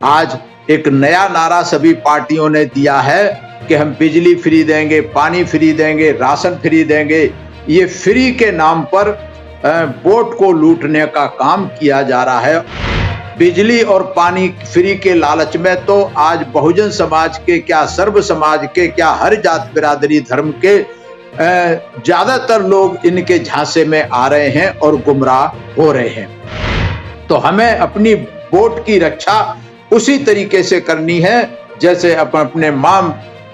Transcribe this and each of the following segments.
आज एक नया नारा सभी पार्टियों ने दिया है कि हम बिजली फ्री देंगे, पानी फ्री देंगे, राशन फ्री देंगे। ये फ्री के नाम पर वोट को लूटने का काम किया जा रहा है। बिजली और पानी फ्री के लालच में तो आज बहुजन समाज के क्या, सर्व समाज के क्या, हर जात बिरादरी धर्म के ज्यादातर लोग इनके झांसे में आ रहे हैं और गुमराह हो रहे हैं। तो हमें अपनी वोट की रक्षा उसी तरीके से करनी है जैसे अपने मां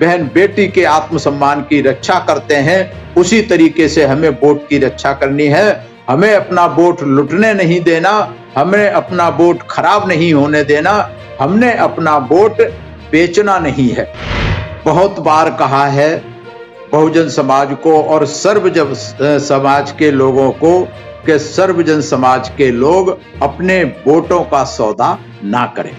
बहन बेटी के आत्मसम्मान की रक्षा करते हैं, उसी तरीके से हमें वोट की रक्षा करनी है। हमें अपना वोट लुटने नहीं देना, हमें अपना वोट खराब नहीं होने देना, हमने अपना वोट बेचना नहीं है। बहुत बार कहा है बहुजन समाज को और सर्वजन समाज के लोगों को कि सर्वजन समाज के लोग अपने वोटों का सौदा ना करें,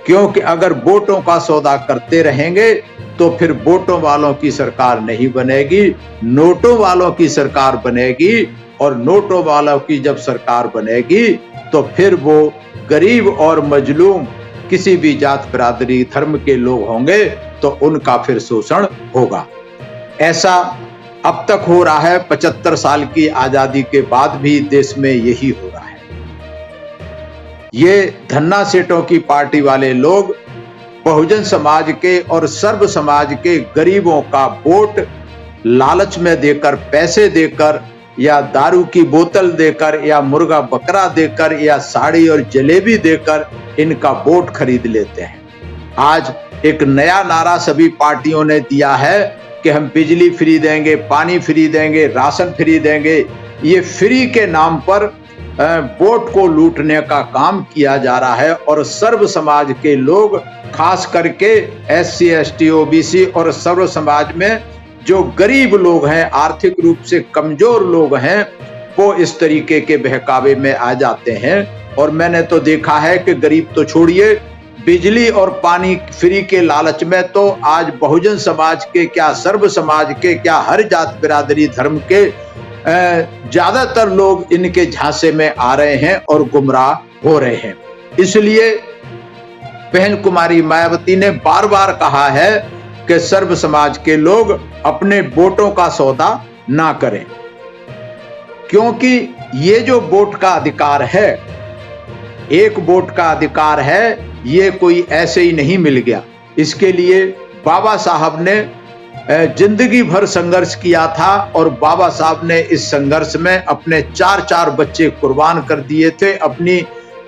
क्योंकि अगर वोटों का सौदा करते रहेंगे तो फिर वोटों वालों की सरकार नहीं बनेगी, नोटों वालों की सरकार बनेगी। और नोटों वालों की जब सरकार बनेगी तो फिर वो गरीब और मजलूम किसी भी जात बिरादरी धर्म के लोग होंगे तो उनका फिर शोषण होगा। ऐसा अब तक हो रहा है, 75 साल की आजादी के बाद भी देश में यही हो रहा है। ये धन्ना सेठों की पार्टी वाले लोग बहुजन समाज के और सर्व समाज के गरीबों का वोट लालच में देकर, पैसे देकर या दारू की बोतल देकर या मुर्गा बकरा देकर या साड़ी और जलेबी देकर इनका वोट खरीद लेते हैं। आज एक नया नारा सभी पार्टियों ने दिया है कि हम बिजली फ्री देंगे, पानी फ्री देंगे, राशन फ्री देंगे। ये फ्री के नाम पर वोट को लूटने का काम किया जा रहा है और सर्व समाज के लोग, खास करके SC ST OBC और सर्व समाज में जो गरीब लोग हैं, आर्थिक रूप से कमजोर लोग हैं, वो इस तरीके के बहकावे में आ जाते हैं। और मैंने तो देखा है कि गरीब तो छोड़िए, बिजली और पानी फ्री के लालच में तो आज बहुजन समाज के क्या, सर्व समाज के क्या, हर जात बिरादरी धर्म के ज्यादातर लोग इनके झांसे में आ रहे हैं और गुमराह हो रहे हैं। इसलिए बहन कुमारी मायावती ने बार बार कहा है कि सर्व समाज के लोग अपने वोटों का सौदा ना करें, क्योंकि ये जो वोट का अधिकार है, एक वोट का अधिकार है, ये कोई ऐसे ही नहीं मिल गया। इसके लिए बाबा साहब ने जिंदगी भर संघर्ष किया था और बाबा साहब ने इस संघर्ष में अपने 4 बच्चे कुर्बान कर दिए थे। अपनी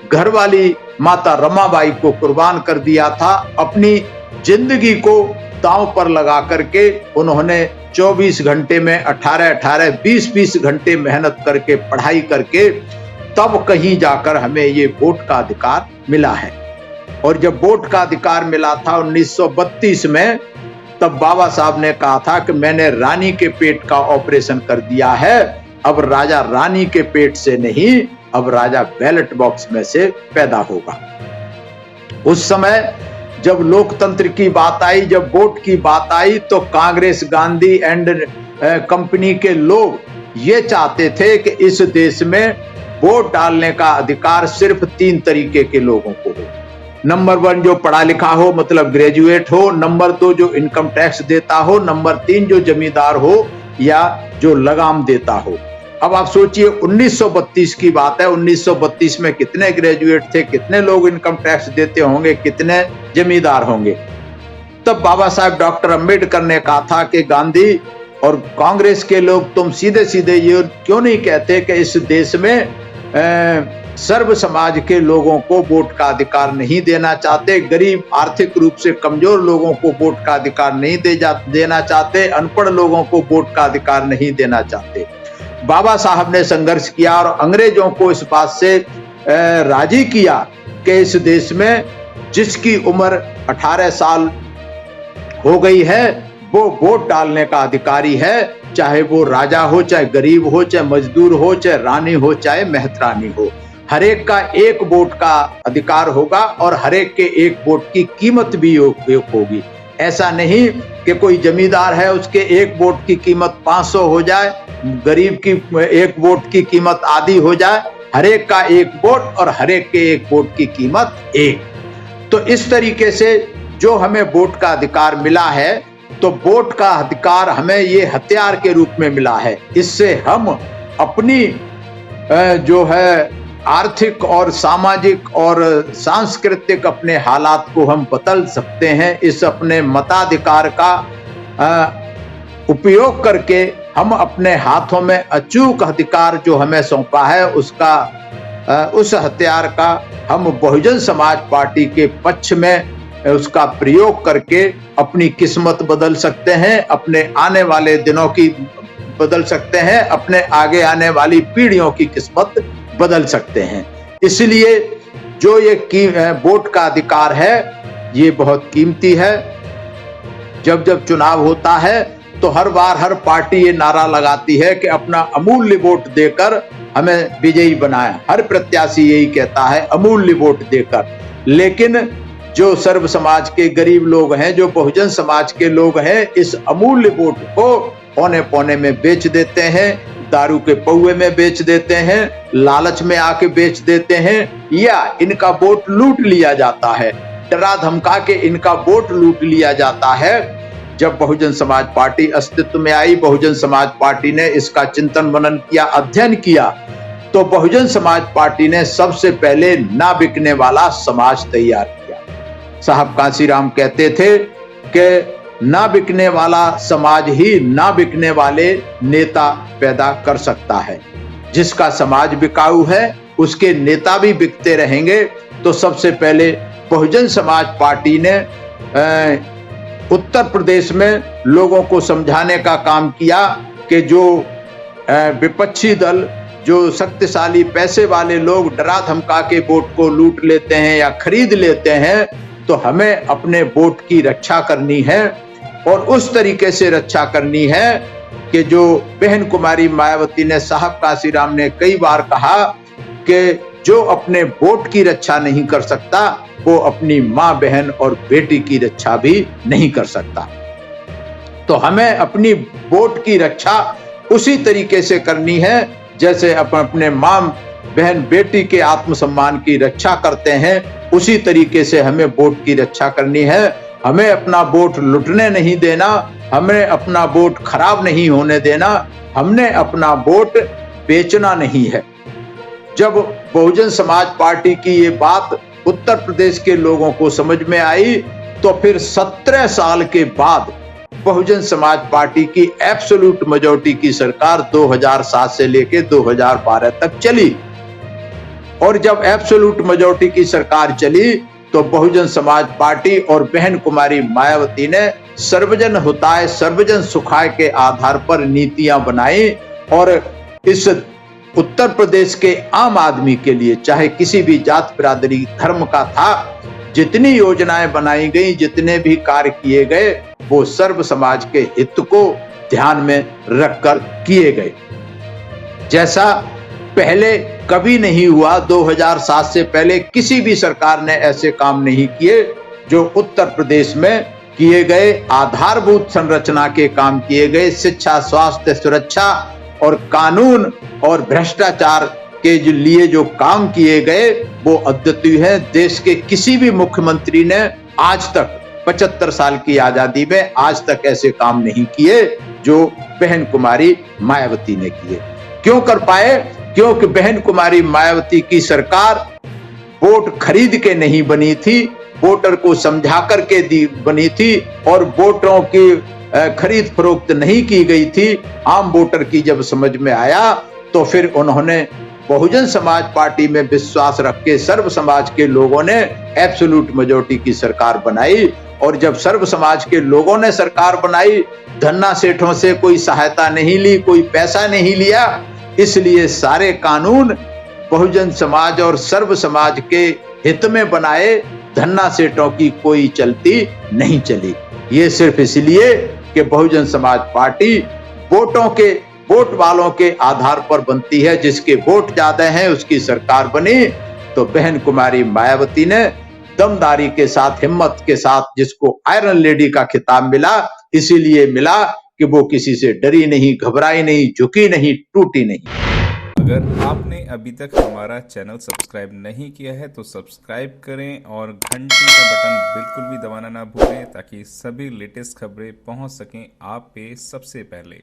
घरवाली माता रमाबाई को कुर्बान कर दिया था। अपनी जिंदगी को दांव पर लगा करके उन्होंने 24 घंटे में 18 20 घंटे मेहनत करके, पढ़ाई करके, तब कहीं जाकर हमें ये वोट का अधिकार मिला है। और जब वोट का अधिकार मिला था 1932 में, तब बाबा साहब ने कहा था कि मैंने रानी के पेट का ऑपरेशन कर दिया है, अब राजा रानी के पेट से नहीं, अब राजा बैलेट बॉक्स में से पैदा होगा। उस समय जब लोकतंत्र की बात आई, जब वोट की बात आई, तो कांग्रेस, गांधी एंड कंपनी के लोग ये चाहते थे कि इस देश में वोट डालने का अधिकार सिर्फ 3 तरीके के लोगों को हो। नंबर 1 जो पढ़ा लिखा हो, मतलब ग्रेजुएट हो, नंबर 2 जो इनकम टैक्स देता हो, नंबर 3 जो जमींदार हो या जो लगाम देता हो। अब आप सोचिए 1932 की बात है, 1932 में कितने ग्रेजुएट थे, कितने लोग इनकम टैक्स देते होंगे, कितने जमींदार होंगे। तब बाबा साहब डॉक्टर अंबेडकर ने कहा था कि गांधी और कांग्रेस के लोग तुम सीधे सीधे ये क्यों नहीं कहते कि इस देश में सर्व समाज के लोगों को वोट का अधिकार नहीं देना चाहते, गरीब आर्थिक रूप से कमजोर लोगों को वोट का अधिकार नहीं देना चाहते, अनपढ़ लोगों को वोट का अधिकार नहीं देना चाहते। बाबा साहब ने संघर्ष किया और अंग्रेजों को इस बात से राजी किया कि इस देश में जिसकी उम्र 18 साल हो गई है वो वोट डालने का अधिकारी है, चाहे वो राजा हो, चाहे गरीब हो, चाहे मजदूर हो, चाहे रानी हो, चाहे मेहतरानी हो। हर एक का एक वोट का अधिकार होगा और हर एक के एक वोट की कीमत भी होगी। ऐसा नहीं कि कोई जमींदार है उसके एक वोट की कीमत 500 हो जाए, गरीब की एक वोट की कीमत आधी हो जाए। हर एक का एक वोट और हर एक के एक वोट की कीमत 1। तो इस तरीके से जो हमें वोट का अधिकार मिला है, तो वोट का अधिकार हमें ये हथियार के रूप में मिला है। इससे हम अपनी जो है आर्थिक और सामाजिक और सांस्कृतिक अपने हालात को हम बदल सकते हैं। इस अपने मताधिकार का उपयोग करके हम अपने हाथों में अचूक अधिकार जो हमें सौंपा है उसका उस हथियार का हम बहुजन समाज पार्टी के पक्ष में उसका प्रयोग करके अपनी किस्मत बदल सकते हैं, अपने आने वाले दिनों की बदल सकते हैं, अपने आगे आने वाली पीढ़ियों की किस्मत बदल सकते हैं। इसलिए जो ये वोट का अधिकार है ये बहुत कीमती है। जब जब चुनाव होता है तो हर बार हर पार्टी ये नारा लगाती है कि अपना अमूल्य वोट देकर हमें विजयी बनाएं। हर प्रत्याशी यही कहता है, अमूल्य वोट देकर। लेकिन जो सर्व समाज के गरीब लोग हैं, जो बहुजन समाज के लोग हैं, इस अमूल्य वोट को औने पौने में बेच देते हैं, दारू के पौवे में बेच देते हैं, लालच में आके बेच देते हैं, या इनका वोट लूट लिया जाता है। डरा धमका के इनका वोट लूट लिया जाता है। जब बहुजन समाज पार्टी अस्तित्व में आई, बहुजन समाज पार्टी ने इसका चिंतन मनन किया, अध्ययन किया, तो बहुजन समाज पार्टी ने सबसे पहले ना बिकने वाला समाज तैयार किया। साहब कांसीराम कहते थे कि ना बिकने वाला समाज ही ना बिकने वाले नेता पैदा कर सकता है। जिसका समाज बिकाऊ है उसके नेता भी बिकते रहेंगे। तो सबसे पहले बहुजन समाज पार्टी ने उत्तर प्रदेश में लोगों को समझाने का काम किया कि जो विपक्षी दल, जो शक्तिशाली पैसे वाले लोग डरा धमका के वोट को लूट लेते हैं या खरीद लेते हैं, तो हमें अपने वोट की रक्षा करनी है और उस तरीके से रक्षा करनी है कि जो बहन कुमारी मायावती ने, साहब कांसीराम ने कई बार कहा कि जो अपने वोट की रक्षा नहीं कर सकता वो अपनी माँ, बहन और बेटी की रक्षा भी नहीं कर सकता। तो हमें अपनी वोट की रक्षा उसी तरीके से करनी है जैसे अपने माँ, बहन, बेटी के आत्मसम्मान की रक्षा करते हैं, उसी तरीके से हमें वोट की रक्षा करनी है। हमें अपना वोट लुटने नहीं देना, हमें अपना वोट खराब नहीं होने देना, हमने अपना वोट बेचना नहीं है। जब बहुजन समाज पार्टी की ये बात उत्तर प्रदेश के लोगों को समझ में आई, तो फिर 17 साल के बाद बहुजन समाज पार्टी की एब्सोल्यूट मेजॉरिटी की सरकार 2007 से लेकर 2012 तक चली। और जब एब्सोल्यूट मेजॉरिटी की सरकार चली तो बहुजन समाज पार्टी और बहन कुमारी मायावती ने सर्वजन हिताय सर्वजन सुखाय के आधार पर नीतियां बनाई और इस उत्तर प्रदेश के आम आदमी के लिए, चाहे किसी भी जात बिरादरी धर्म का था, जितनी योजनाएं बनाई गई, जितने भी कार्य किए गए, वो सर्व समाज के हित को ध्यान में रखकर किए गए। जैसा पहले कभी नहीं हुआ, 2007 से पहले किसी भी सरकार ने ऐसे काम नहीं किए जो उत्तर प्रदेश में किए गए। आधारभूत संरचना के काम किए गए, शिक्षा, स्वास्थ्य, सुरक्षा और कानून और भ्रष्टाचार के लिए जो काम किए गए वो अद्वितीय है। देश के किसी भी मुख्यमंत्री ने आज तक 75 साल की आजादी में आज तक ऐसे काम नहीं किए जो बहन कुमारी मायावती ने किए। क्यों कर पाए? क्योंकि बहन कुमारी मायावती की सरकार वोट खरीद के नहीं बनी थी, वोटर को समझा करके बनी थी और वोटरों की खरीद फरोख्त नहीं की गई थी। आम वोटर की जब समझ में आया तो फिर उन्होंने बहुजन समाज पार्टी में विश्वास रख के सर्व समाज के लोगों ने एब्सोल्यूट मेजॉरिटी की सरकार बनाई। और जब सर्व समाज के लोगों ने सरकार बनाई, धन्ना सेठों से कोई सहायता नहीं ली, कोई पैसा नहीं लिया, इसलिए सारे कानून बहुजन समाज और सर्व समाज के हित में बनाए, धन्ना सेठों की कोई चलती नहीं चली। ये सिर्फ इसलिए कि बहुजन समाज पार्टी वोट वालों के आधार पर बनती है। जिसके वोट ज्यादा हैं उसकी सरकार बनी। तो बहन कुमारी मायावती ने दमदारी के साथ, हिम्मत के साथ, जिसको आयरन लेडी का खिताब मिला, इसीलिए मिला कि वो किसी से डरी नहीं, घबराई नहीं, झुकी नहीं, टूटी नहीं। अगर आपने अभी तक हमारा चैनल सब्सक्राइब नहीं किया है तो सब्सक्राइब करें और घंटी का बटन बिल्कुल भी दबाना ना भूलें ताकि सभी लेटेस्ट खबरें पहुंच सकें आप पे सबसे पहले।